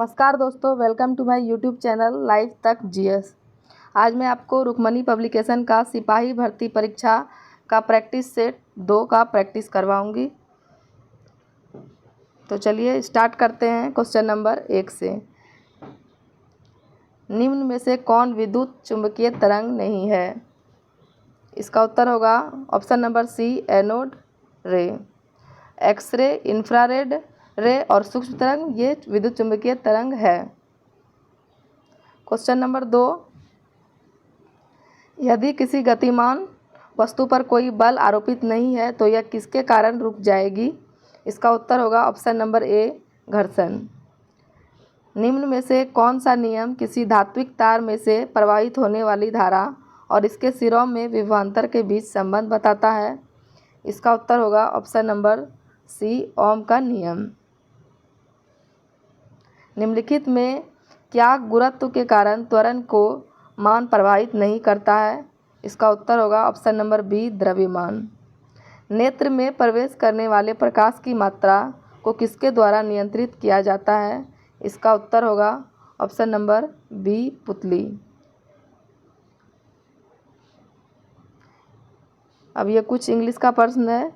नमस्कार दोस्तों, welcome to my YouTube channel life तक जीएस। आज मैं आपको रुक्मणी पब्लिकेशन का सिपाही भर्ती परीक्षा का प्रैक्टिस सेट 2 का प्रैक्टिस करवाऊंगी। तो चलिए स्टार्ट करते हैं क्वेश्चन नंबर 1 से। निम्न में से कौन विद्युत चुंबकीय तरंग नहीं है? इसका उत्तर होगा ऑप्शन नंबर सी, एनोड रे। एक्सरे, इंफ्रारेड रे और सूक्ष्म तरंग ये विद्युत चुंबकीय तरंग है। क्वेश्चन नंबर 2, यदि किसी गतिमान वस्तु पर कोई बल आरोपित नहीं है तो यह किसके कारण रुक जाएगी? इसका उत्तर होगा ऑप्शन नंबर ए, घर्षण। निम्न में से कौन सा नियम किसी धात्विक तार में से प्रवाहित होने वाली धारा और इसके सिरों में विभवांतर के बीच संबंध बताता है? इसका उत्तर होगा ऑप्शन नंबर सी, ओम का नियम। निम्नलिखित में क्या गुरुत्व के कारण त्वरण को मान प्रभावित नहीं करता है? इसका उत्तर होगा ऑप्शन नंबर बी, द्रव्यमान। नेत्र में प्रवेश करने वाले प्रकाश की मात्रा को किसके द्वारा नियंत्रित किया जाता है? इसका उत्तर होगा ऑप्शन नंबर बी, पुतली। अब ये कुछ इंग्लिश का प्रश्न है।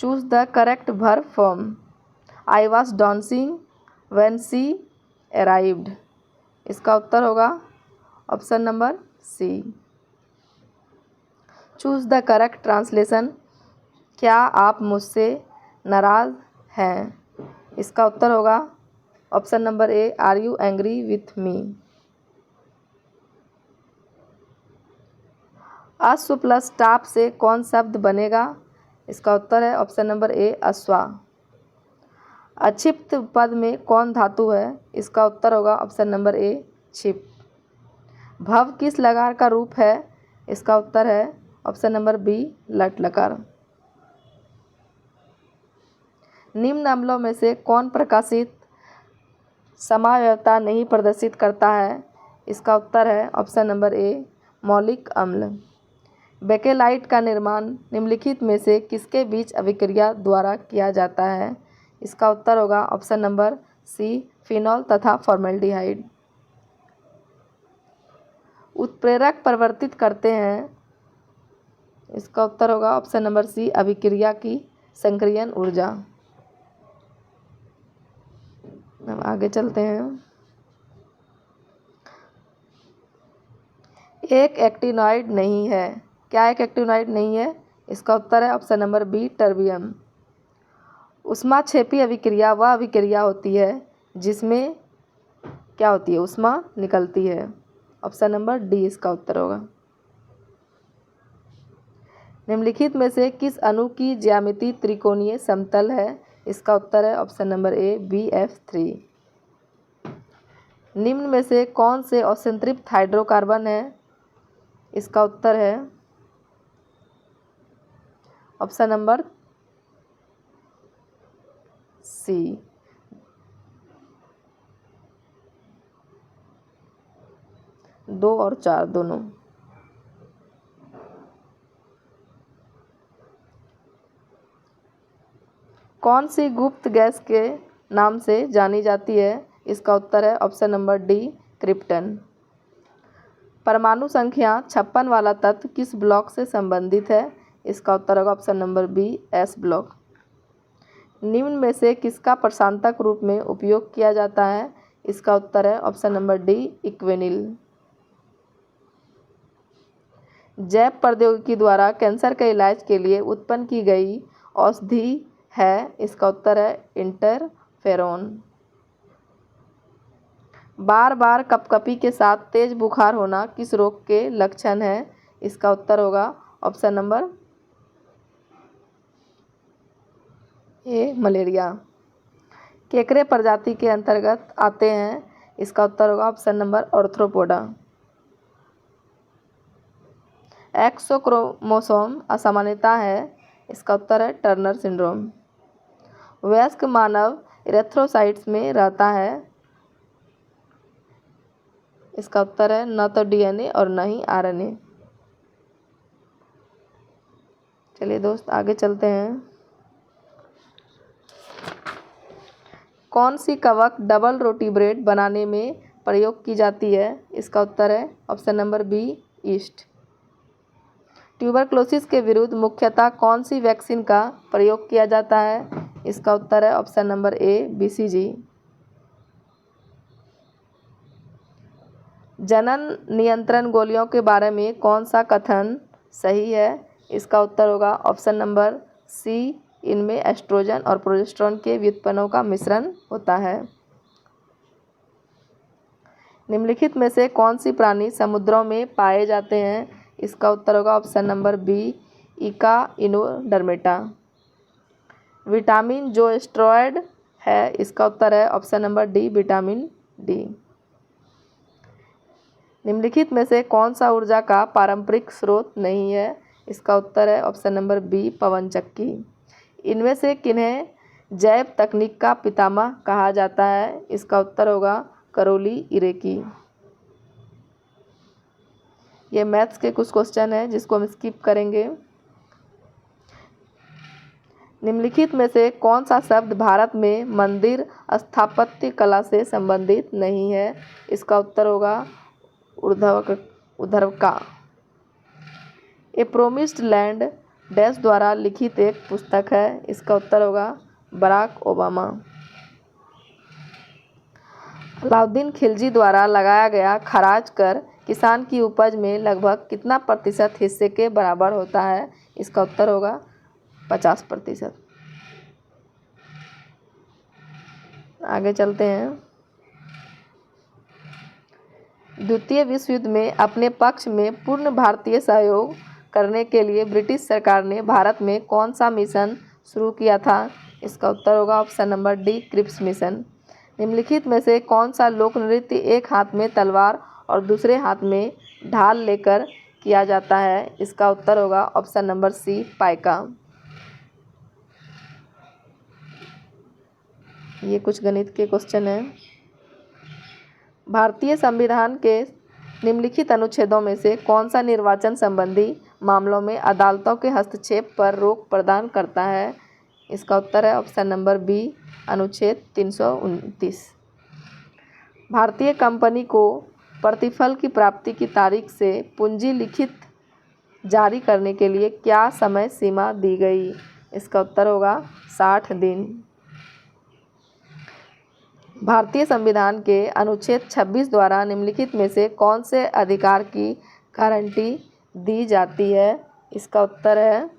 Choose the correct verb form. I was dancing when she arrived. इसका उत्तर होगा option number C. Choose the correct translation. क्या आप मुझसे नाराज हैं? इसका उत्तर होगा option number A, are you angry with me. अश्व प्लस टाप से कौन शब्द बनेगा? इसका उत्तर है ऑप्शन नंबर ए, अश्वा। अक्षिप्त पद में कौन धातु है? इसका उत्तर होगा ऑप्शन नंबर ए, छिप। भव किस लकार का रूप है? इसका उत्तर है ऑप्शन नंबर बी, लट लकार। निम्न अम्लों में से कौन प्रकाशित समावयवता नहीं प्रदर्शित करता है? इसका उत्तर है ऑप्शन नंबर ए, मौलिक अम्ल। बेकेलाइट का निर्माण निम्नलिखित में से किसके बीच अभिक्रिया द्वारा किया जाता है? इसका उत्तर होगा ऑप्शन नंबर सी, फिनॉल तथा फॉर्मेल्डिहाइड। उत्प्रेरक परिवर्तित करते हैं। इसका उत्तर होगा ऑप्शन नंबर सी, अभिक्रिया की संक्रियन ऊर्जा। अब आगे चलते हैं। एक एक्टिनॉइड नहीं है। क्या एक एक्टिनॉइड नहीं है? इसका उत्तर है ऑप्शन नंबर बी, टर्बियम। ऊष्माक्षेपी अभिक्रिया वह अभिक्रिया होती है जिसमें क्या होती है? ऊष्मा निकलती है। ऑप्शन नंबर डी इसका उत्तर होगा। निम्नलिखित में से किस अणु की ज्यामिति त्रिकोणीय समतल है? इसका उत्तर है ऑप्शन नंबर ए, BF3। निम्न में से कौन से असंतृप्त हाइड्रोकार्बन है? इसका उत्तर है ऑप्शन नंबर सी, 2 और 4 दोनों। कौन सी गुप्त गैस के नाम से जानी जाती है? इसका उत्तर है ऑप्शन नंबर डी, क्रिप्टन। परमाणु संख्या 56 वाला तत्व किस ब्लॉक से संबंधित है? इसका उत्तर होगा option number B, S block. निम्न में से किसका प्रशांतक रूप में उपयोग किया जाता है? इसका उत्तर है ऑप्शन नंबर डी, इक्वेनिल। जैव प्रौद्योगिकी द्वारा कैंसर के इलाज के लिए उत्पन्न की गई औषधि है? इसका उत्तर है इंटरफेरोन। बार बार कपकपी के साथ तेज बुखार होना किस रोग के लक्षण है? इसका उत्तर होगा ऑप्शन नंबर ए, मलेरिया। केकड़े प्रजाति के अंतर्गत आते हैं? इसका उत्तर होगा ऑप्शन नंबर ऑर्थ्रोपोडा। एक्सोक्रोमोसोम असामान्यता है? इसका उत्तर है टर्नर सिंड्रोम। वयस्क मानव इरेथ्रोसाइट्स में रहता है? इसका उत्तर है न तो DNA और न ही RNA। चलिए दोस्त आगे चलते हैं। कौन सी कवक डबल रोटी ब्रेड बनाने में प्रयोग की जाती है? इसका उत्तर है option number B east. Tuberculosis के विरुद्ध मुख्यतः कौन सी वैक्सीन का प्रयोग किया जाता है? इसका उत्तर है ऑप्शन नंबर ए BCG। जनन नियंत्रण गोलियों के बारे में कौन सा कथन सही है? इसका उत्तर होगा ऑप्शन नंबर सी, इनमें एस्ट्रोजन और प्रोजेस्टेरोन के व्युत्पन्नों का मिश्रण होता है। निम्नलिखित में से कौन सी प्राणी समुद्रों में पाए जाते हैं? इसका उत्तर होगा ऑप्शन नंबर बी इका इनोडर्मेटा। विटामिन जो स्टेरॉयड है, इसका उत्तर है option number D vitamin D. निम्नलिखित में से कौन सा ऊर्जा का पारंपरिक स्रोत नहीं है? इसका उत्तर है ऑप्शन नंबर बी पवन चक्की। इनमें से किन्हें जैव तकनीक का पितामह कहा जाता है? इसका उत्तर होगा करोली इरेकी। ये मैथ्स के कुछ क्वेश्चन है जिसको हम स्किप करेंगे। निम्नलिखित में से कौन सा शब्द भारत में मंदिर स्थापत्य कला से संबंधित नहीं है? इसका उत्तर होगा उर्ध्वका। ए प्रोमिस्ड लैंड डैश द्वारा लिखित एक पुस्तक है। इसका उत्तर होगा बराक ओबामा। अलाउद्दीन खिलजी द्वारा लगाया गया खराज कर किसान की उपज में लगभग कितना प्रतिशत हिस्से के बराबर होता है? इसका उत्तर होगा 50%। आगे चलते हैं। द्वितीय विश्व युद्ध में अपने पक्ष में पूर्ण भारतीय सहयोग करने के लिए ब्रिटिश सरकार ने भारत में कौन सा मिशन शुरू किया था? इसका उत्तर होगा option number D Cripps mission. निम्नलिखित में से कौन सा लोक नृत्य एक हाथ में तलवार और दूसरे हाथ में ढाल लेकर किया जाता है? इसका उत्तर होगा ऑप्शन नंबर सी पाइका। ये कुछ गणित के क्वेश्चन हैं। भारतीय संविधान के निम्नलिखित अनुच्छेदों में से कौन सा निर्वाचन संबंधी मामलों में अदालतों के हस्तक्षेप पर रोक प्रदान करता है? इसका उत्तर है ऑप्शन नंबर बी अनुच्छेद 329। भारतीय कंपनी को प्रतिफल की प्राप्ति की तारीख से पूंजी लिखित जारी करने के लिए क्या समय सीमा दी गई? इसका उत्तर होगा 60 दिन। भारतीय संविधान के अनुच्छेद 26 द्वारा निम्नलिखित में से कौन से अधिकार की गारंटी दी जाती है? इसका उत्तर है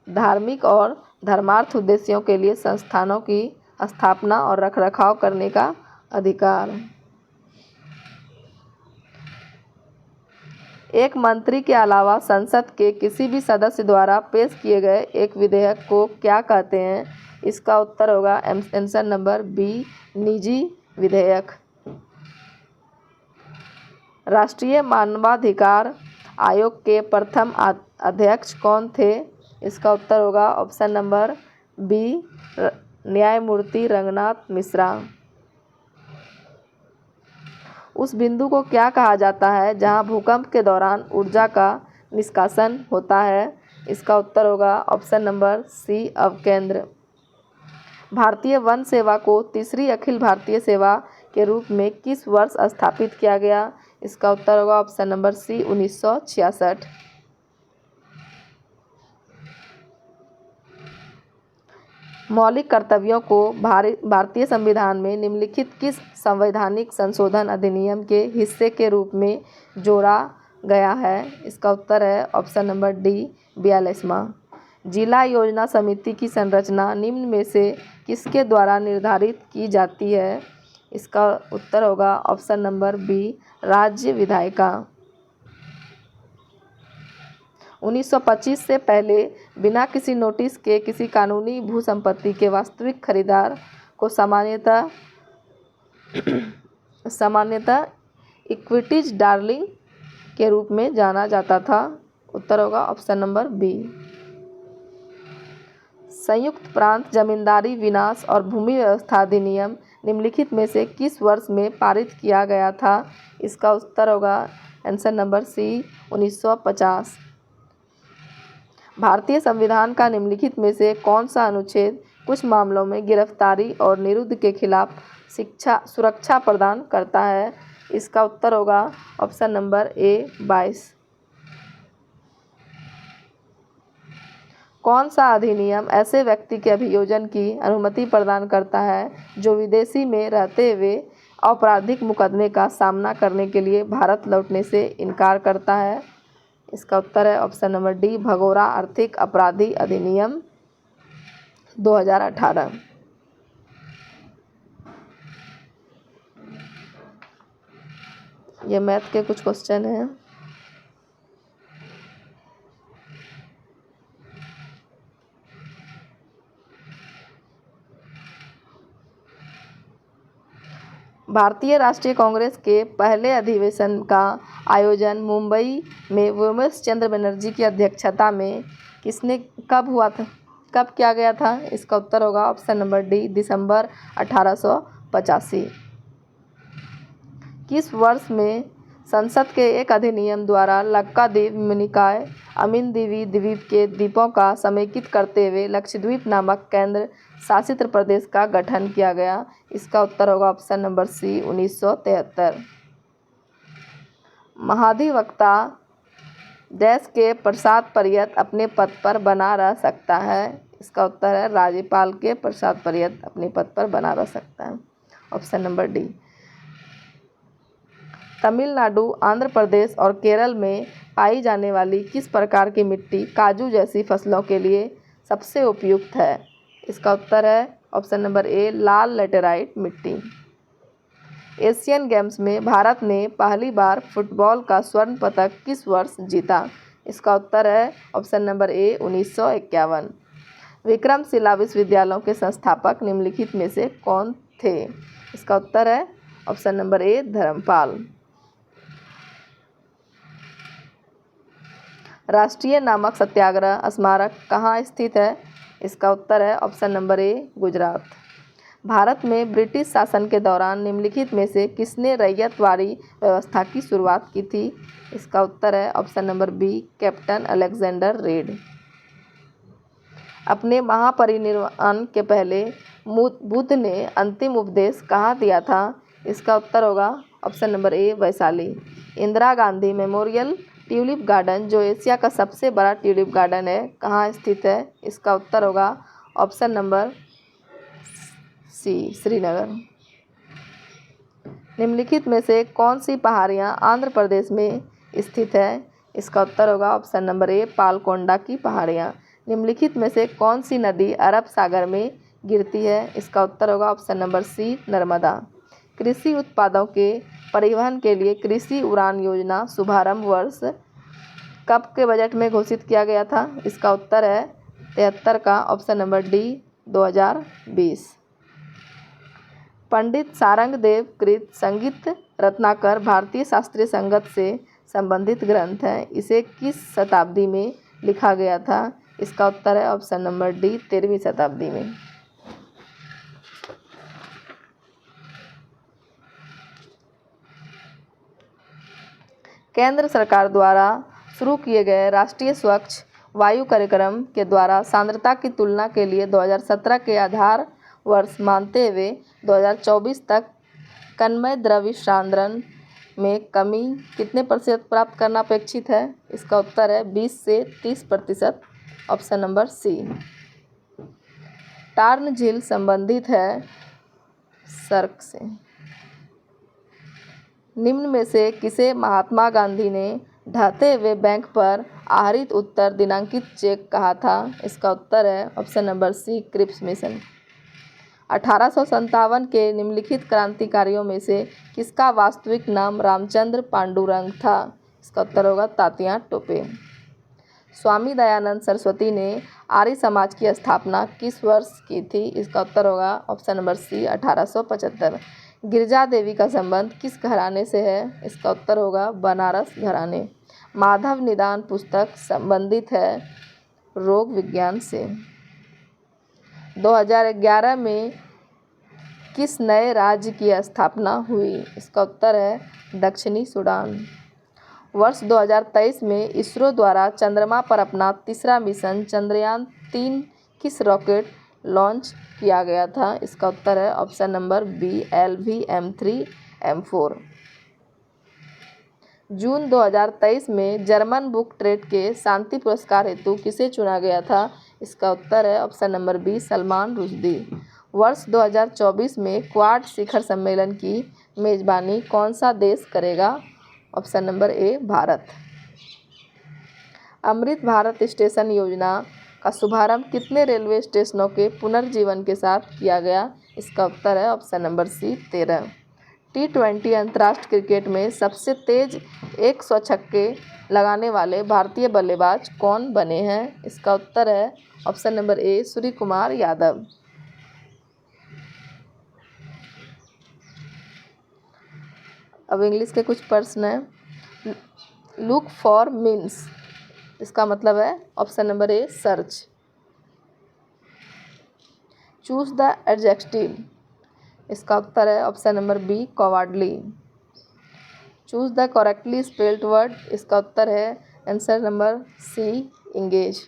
धार्मिक और धर्मार्थ उद्देश्यों के लिए संस्थानों की स्थापना और रखरखाव करने का अधिकार। एक मंत्री के अलावा संसद के किसी भी सदस्य द्वारा पेश किए गए एक विधेयक को क्या कहते हैं? इसका उत्तर होगा आंसर नंबर बी निजी विधेयक। राष्ट्रीय मानवाधिकार आयोग के प्रथम अध्यक्ष कौन थे? इसका उत्तर होगा ऑप्शन नंबर बी न्यायमूर्ति रंगनाथ मिश्रा। उस बिंदु को क्या कहा जाता है जहां भूकंप के दौरान ऊर्जा का निष्कासन होता है? इसका उत्तर होगा ऑप्शन नंबर सी अवकेंद्र। भारतीय वन सेवा को तीसरी अखिल भारतीय सेवा के रूप में किस वर्ष स्थापित किया गया? इसका उत्तर होगा ऑप्शन नंबर सी 1966। मौलिक कर्तव्यों को भारतीय संविधान में निम्नलिखित किस संवैधानिक संशोधन अधिनियम के हिस्से के रूप में जोड़ा गया है? इसका उत्तर है ऑप्शन नंबर डी 42वां। जिला योजना समिति की संरचना निम्न में से किसके द्वारा निर्धारित की जाती है? इसका उत्तर होगा ऑप्शन नंबर बी राज्य विधायिका। 1925 से पहले बिना किसी नोटिस के किसी कानूनी भू संपत्ति के वास्तविक खरीदार को सामान्यतः इक्विटीज डार्लिंग के रूप में जाना जाता था। उत्तर होगा ऑप्शन नंबर बी। संयुक्त प्रांत जमींदारी विनाश और भूमि व्यवस्था अधिनियम निम्नलिखित में से किस वर्ष में पारित किया गया था? इसका उत्तर होगा आंसर नंबर सी 1950। भारतीय संविधान का निम्नलिखित में से कौन सा अनुच्छेद कुछ मामलों में गिरफ्तारी और निरुद्ध के खिलाफ सुरक्षा प्रदान करता है। इसका उत्तर होगा ऑप्शन नंबर ए 22। कौन सा अधिनियम ऐसे व्यक्ति के अभियोजन की अनुमति प्रदान करता है जो विदेशी में रहते हुए आपराधिक मुकदमे का सामना करने के लिए भारत लौटने से इनकार करता है? इसका उत्तर है ऑप्शन नंबर डी भगोड़ा आर्थिक अपराधी अधिनियम 2018। ये मैथ के कुछ क्वेश्चन हैं। भारतीय राष्ट्रीय कांग्रेस के पहले अधिवेशन का आयोजन मुंबई में वोमेश चंद्र बनर्जी की अध्यक्षता में कब हुआ था, कब किया गया था? इसका उत्तर होगा ऑप्शन नंबर डी दिसंबर 1885। किस वर्ष में संसद के एक अधिनियम द्वारा लक्काद्वीप मिनिकॉय अमिनदीवी द्वीप के द्वीपों का समेकित करते हुए लक्षद्वीप नामक केंद्र शासित प्रदेश का गठन किया गया? इसका उत्तर होगा ऑप्शन नंबर सी 1973। महाधिवक्ता देश के पश्चात पर्यंत अपने पद पर बना रह सकता है? इसका उत्तर है राज्यपाल के पश्चात पर्यंत अपने पद पर बना रह सकता है, option number D. Tamil Nadu, Andhra Pradesh और केरल में पाई जाने वाली किस प्रकार की मिट्टी काजू जैसी फसलों के लिए सबसे उपयुक्त है? इसका उत्तर है ऑप्शन नंबर ए लाल लेटेराइट मिट्टी। एशियन गेम्स में भारत ने पहली बार फुटबॉल का स्वर्ण पदक किस वर्ष जीता? इसका उत्तर है ऑप्शन नंबर ए 1951। विक्रमशिला विश्वविद्यालयों के संस्थापक निम्नलिखित में से कौन थे? इसका उत्तर है ऑप्शन नंबर ए धर्मपाल। राष्ट्रीय नमक सत्याग्रह स्मारक कहाँ स्थित है? इसका उत्तर है ऑप्शन नंबर ए गुजरात। भारत में ब्रिटिश शासन के दौरान निम्नलिखित में से किसने रैयतवाड़ी व्यवस्था की शुरुआत की थी? इसका उत्तर है option number B captain Alexander Read. अपने महापरिनिर्वाण के पहले बुद्ध ने अंतिम उपदेश कहाँ दिया था? इसका उत्तर होगा ऑप्शन नंबर ए Vaishali. Indira Gandhi memorial tulip garden जो एशिया का सबसे बड़ा ट्यूलिप गार्डन है कहाँ स्थित है? इसका उत्तर होगा ऑप्शन नंबर सी श्रीनगर। निम्नलिखित में से कौन सी पहाड़ियाँ आंध्र प्रदेश में स्थित है? इसका उत्तर होगा ऑप्शन नंबर ए पालकोंडा की पहाड़ियाँ। निम्नलिखित में से कौन सी नदी अरब सागर में गिरती है? इसका उत्तर होगा ऑप्शन नंबर सी नर्मदा। कृषि उत्पादों के परिवहन के लिए कृषि उड़ान योजना शुभारंभ वर्ष कब के बजट में घोषित किया गया था? इसका उत्तर है 73 का ऑप्शन नंबर डी 2020। पंडित सारंगदेव कृत संगीत रत्नाकर भारतीय शास्त्रीय संगीत से संबंधित ग्रंथ है। इसे किस शताब्दी में लिखा गया था? इसका उत्तर है ऑप्शन नंबर डी 13वीं शताब्दी में। केंद्र सरकार द्वारा शुरू किए गए राष्ट्रीय स्वच्छ वायु कार्यक्रम के द्वारा सांद्रता की तुलना के लिए 2017 के आधार वर्ष मानते हुए 2024 तक कन्मय द्रव्य सांद्रण में कमी कितने प्रतिशत प्राप्त करना अपेक्षित है? इसका उत्तर है 20 से 30%, ऑप्शन नंबर सी। टार्न झील संबंधित है सर्क से। निम्न में से किसे महात्मा गांधी ने ढहते हुए बैंक पर आहरित उत्तर दिनांकित चेक कहा था? इसका उत्तर है option number C Cripps mission. 1857 के निम्नलिखित क्रांतिकारियों में से किसका वास्तविक नाम रामचंद्र पांडुरंग था? इसका उत्तर होगा तात्या टोपे। स्वामी दयानंद सरस्वती ने आर्य समाज की स्थापना किस वर्ष की थी? इसका उत्तर होगा ऑप्शन नंबर सी 1875। गिरजा देवी का संबंध किस घराने से है? इसका उत्तर होगा बनारस घराने। माधव निदान पुस्तक संबंधित है रोग विज्ञान से। 2011 में किस नए राज्य की स्थापना हुई? इसका उत्तर है दक्षिणी सूडान। वर्ष 2023 में इसरो द्वारा चंद्रमा पर अपना तीसरा मिशन चंद्रयान 3 किस रॉकेट लॉन्च किया गया था? इसका उत्तर है ऑप्शन नंबर बी LVM3M4। जून 2023 में जर्मन बुक ट्रेड के शांति पुरस्कार हेतु किसे चुना गया था? इसका उत्तर है option number B Salman Rushdie. वर्ष 2024 में क्वाड शिखर सम्मेलन की मेजबानी कौन सा देश करेगा? Option number A Bharat. Amrit Bharat station Yojana का शुभारंभ कितने रेलवे स्टेशनों के पुनर्जीवन के साथ किया गया? इसका उत्तर है ऑप्शन नंबर सी 13। T20 अंतर्राष्ट्रीय क्रिकेट में सबसे तेज 100 छक्के लगाने वाले भारतीय बल्लेबाज कौन बने हैं? इसका उत्तर है ऑप्शन नंबर ए सूर्य कुमार यादव। अब इंग्लिश के कुछ प्रश्न हैं। लुक फॉर मीन्स इसका मतलब है option number A search. Choose the adjective इसका उत्तर है option number B cowardly. Choose the correctly spelled word इसका उत्तर है answer number C engage.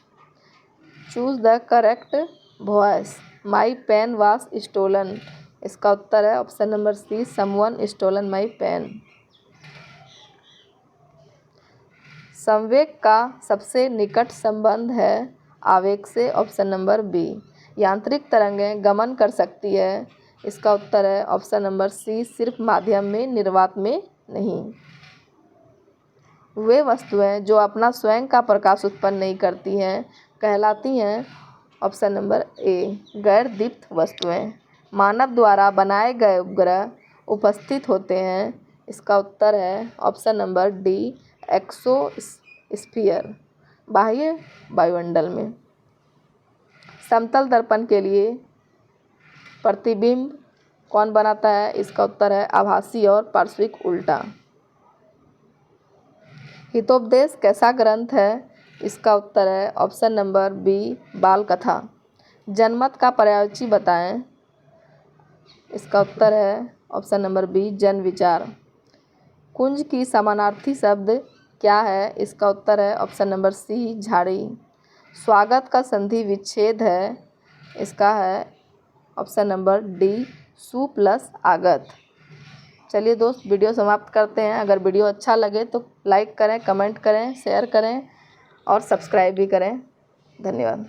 Choose the correct voice my pen was stolen इसका उत्तर है option number C someone stolen my pen. संवेग का सबसे निकट संबंध है आवेग से ऑप्शन नंबर बी। यांत्रिक तरंगें गमन कर सकती है इसका उत्तर है ऑप्शन नंबर सी सिर्फ माध्यम में निर्वात में नहीं। वे वस्तुएं जो अपना स्वयं का प्रकाश उत्पन्न नहीं करती हैं कहलाती हैं ऑप्शन नंबर ए गैर दीप्त वस्तुएं। मानव द्वारा बनाए गए उपग्रह उपस्थित होते हैं इसका उत्तर है ऑप्शन नंबर डी एक्सोस्फीयर बाह्य वायुमंडल में। समतल दर्पण के लिए प्रतिबिंब कौन बनाता है? इसका उत्तर है आभासी और पार्श्विक उल्टा। हितोपदेश कैसा ग्रंथ है? इसका उत्तर है ऑप्शन नंबर बी बाल कथा। जनमत का पर्यायवाची बताएं। इसका उत्तर है ऑप्शन नंबर बी जन विचार। कुंज की समानार्थी शब्द क्या है? इसका उत्तर है ऑप्शन नंबर सी झाड़ी। स्वागत का संधि विच्छेद है इसका है ऑप्शन नंबर डी सु प्लस आगत। चलिए दोस्त वीडियो समाप्त करते हैं। अगर वीडियो अच्छा लगे तो लाइक करें, कमेंट करें, शेयर करें और सब्सक्राइब भी करें। धन्यवाद।